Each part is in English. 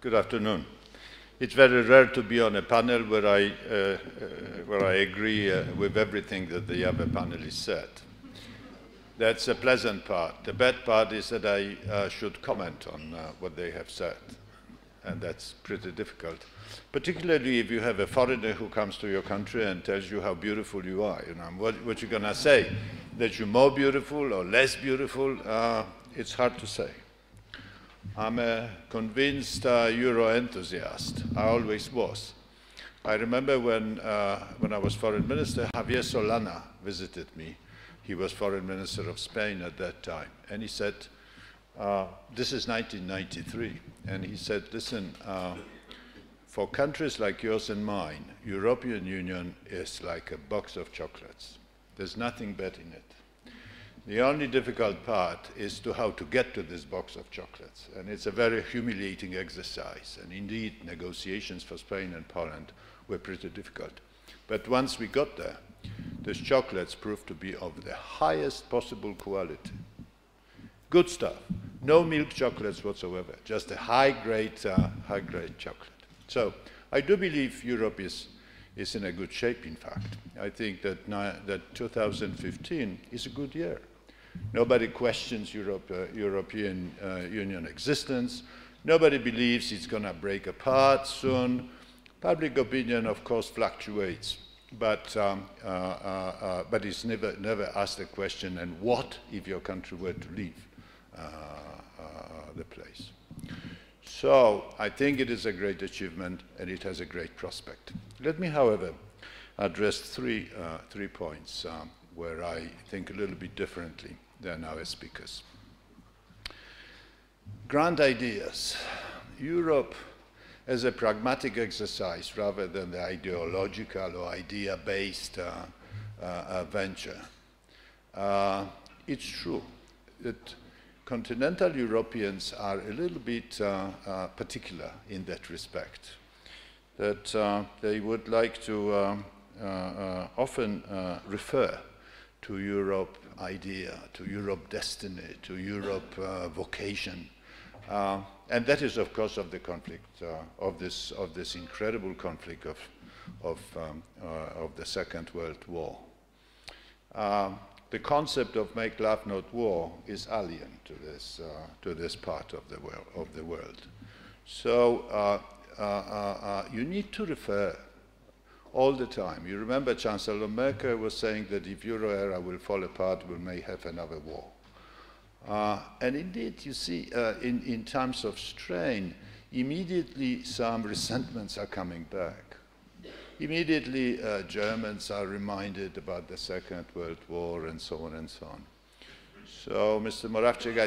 Good afternoon. It's very rare to be on a panel where I agree with everything that the other panelists said. That's a pleasant part. The bad part is that I should comment on what they have said, and that's pretty difficult. Particularly if you have a foreigner who comes to your country and tells you how beautiful you are. You know, what you're gonna say? That you're more beautiful or less beautiful? It's hard to say. I'm a convinced Euro enthusiast. I always was. I remember when I was foreign minister, Javier Solana visited me. He was foreign minister of Spain at that time. And he said, this is 1993, and he said, listen, for countries like yours and mine, European Union is like a box of chocolates. There's nothing bad in it. The only difficult part is how to get to this box of chocolates. And it's a very humiliating exercise. And indeed, negotiations for Spain and Poland were pretty difficult. But once we got there, these chocolates proved to be of the highest possible quality. Good stuff. No milk chocolates whatsoever, just a high-grade chocolate. So I do believe Europe is in a good shape, in fact. I think that 2015 is a good year. Nobody questions European Union existence. Nobody believes it's going to break apart soon. Public opinion, of course, fluctuates, but it's never asked the question, and what if your country were to leave the place? So I think it is a great achievement, and it has a great prospect. Let me, however, address three points where I think a little bit differently than our speakers. Grand ideas. Europe as a pragmatic exercise rather than the ideological or idea-based venture. It's true that continental Europeans are a little bit particular in that respect, that they would like to often refer to Europe idea, to Europe destiny, to Europe vocation. And that is, of course, of the conflict, of this incredible conflict of the Second World War. The concept of make love not war is alien to this part of the world. So you need to refer all the time. You remember Chancellor Merkel was saying that if Euro area will fall apart, we may have another war. And indeed, you see, in times of strain, immediately some resentments are coming back. Immediately, Germans are reminded about the Second World War and so on and so on. So, Mr. Moravcik,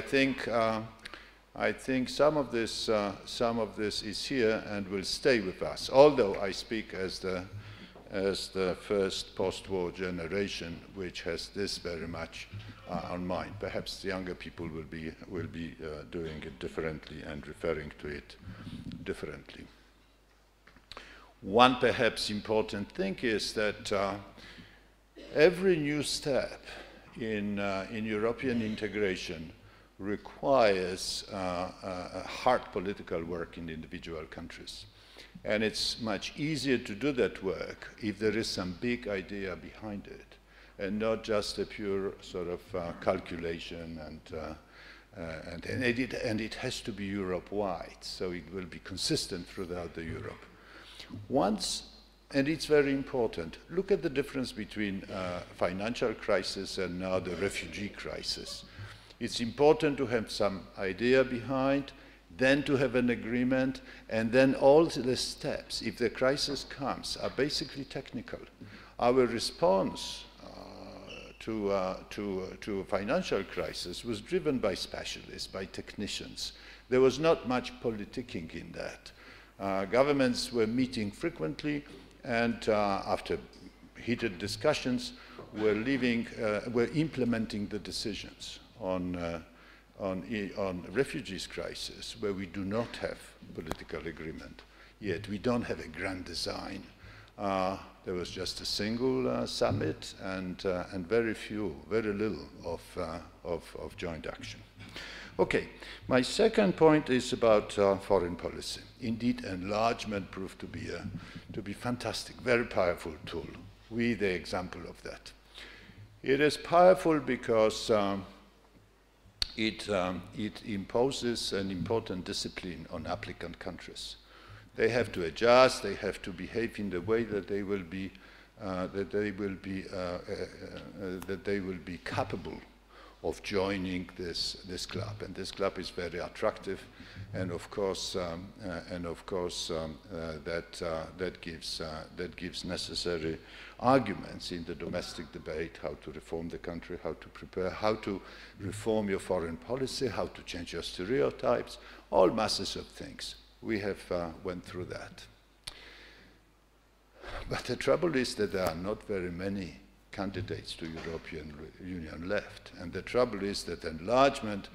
I think some of this is here and will stay with us. Although I speak as the first post-war generation, which has this very much on mind. Perhaps the younger people will be doing it differently and referring to it differently. One perhaps important thing is that every new step in European integration requires hard political work in individual countries. And it's much easier to do that work if there is some big idea behind it, and not just a pure sort of calculation, and it has to be Europe-wide, so it will be consistent throughout the Europe. And it's very important, look at the difference between financial crisis and now the refugee crisis. It's important to have some idea behind, then to have an agreement, and then all the steps, if the crisis comes, are basically technical. Our response to a financial crisis was driven by specialists, by technicians. There was not much politicking in that. Governments were meeting frequently, and after heated discussions, were implementing the decisions on refugees crisis, where we do not have political agreement yet. We don't have a grand design. There was just a single summit and very little of joint action. Okay, my second point is about foreign policy. Indeed, enlargement proved to be fantastic, very powerful tool. We the example of that. It is powerful because it imposes an important discipline on applicant countries. They have to adjust. They have to behave in the way that they will be capable of joining this club, and this club is very attractive, and of course that gives necessary arguments in the domestic debate: how to reform the country, how to prepare, how to reform your foreign policy, how to change your stereotypes, all masses of things. We have went through that. But the trouble is that there are not very many candidates to European Union left. And the trouble is that enlargement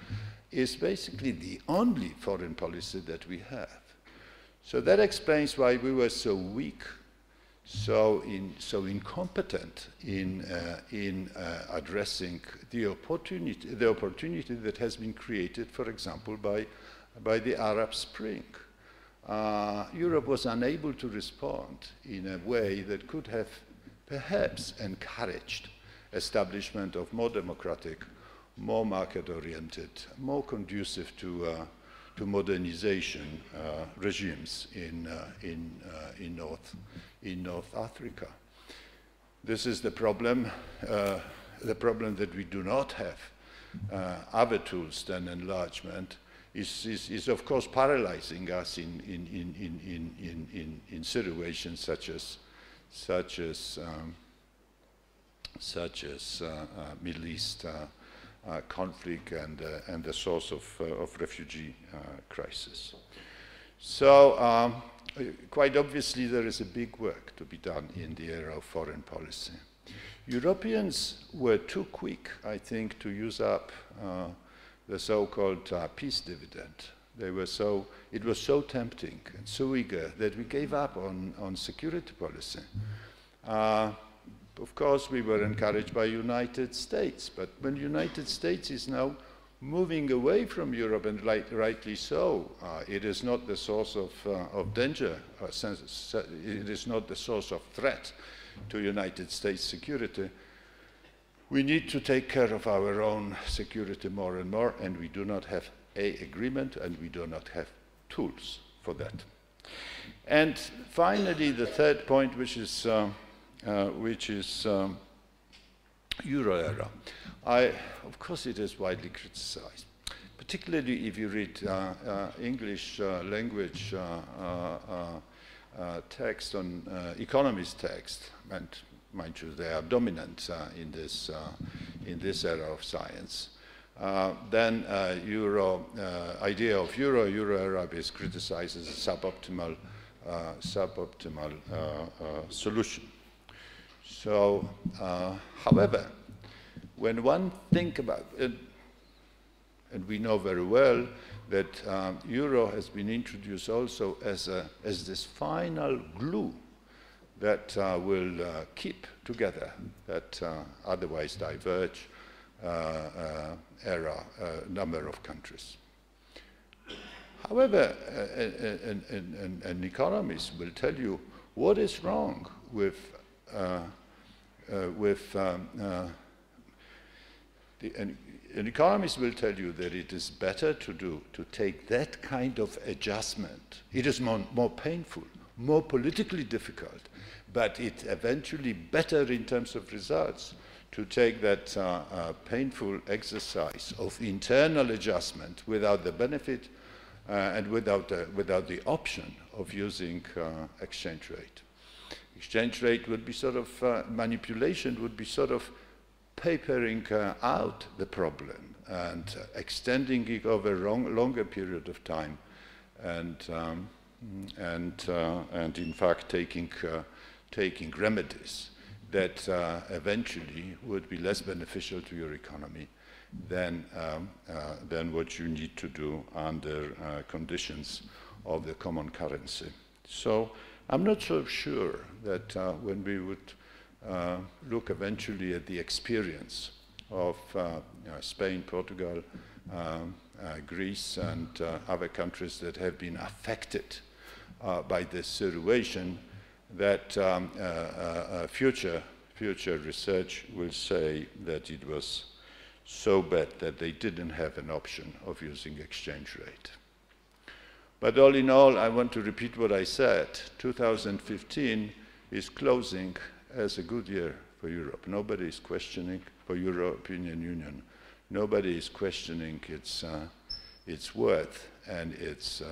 is basically the only foreign policy that we have. So that explains why we were so weak, so incompetent in addressing the opportunity that has been created, for example, by the Arab Spring. Europe was unable to respond in a way that could have perhaps encouraged establishment of more democratic, more market-oriented, more conducive to modernization regimes in North Africa. This is the problem that we do not have other tools than enlargement. Is of course paralyzing us in situations such as Middle East conflict and the source of refugee crisis. So quite obviously there is a big work to be done in the area of foreign policy. Europeans were too quick, I think, to use up the so-called peace dividend. It was so tempting and so eager that we gave up on security policy. Of course, we were encouraged by United States, but when United States is now moving away from Europe, and rightly so, it is not the source of danger, it is not the source of threat to United States security. We need to take care of our own security more and more, and we do not have an agreement, and we do not have tools for that. And finally, the third point, which is Euro era. Of course, it is widely criticized, particularly if you read English language text on economist text, and mind you, they are dominant in this era of science. Then idea of Euro era is criticized as a suboptimal solution. So, however, when one thinks about it, and we know very well that Euro has been introduced also as this final glue that will keep together that otherwise diverge number of countries. However, an economist will tell you what is wrong with an economist will tell you that it is better to take that kind of adjustment. It is more painful, more politically difficult, but it's eventually better in terms of results to take that painful exercise of internal adjustment without the benefit and without the option of using exchange rate. Exchange rate would be sort of manipulation, would be sort of papering out the problem and extending it over a longer period of time, and in fact taking remedies that eventually would be less beneficial to your economy than what you need to do under conditions of the common currency. So I'm not so sure that when we would look eventually at the experience of Spain, Portugal, Greece and other countries that have been affected by this situation, that future research will say that it was so bad that they didn't have an option of using exchange rate. But all in all, I want to repeat what I said. 2015 is closing as a good year for Europe. Nobody is questioning, for European Union, nobody is questioning its worth and its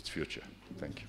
future. Thank you.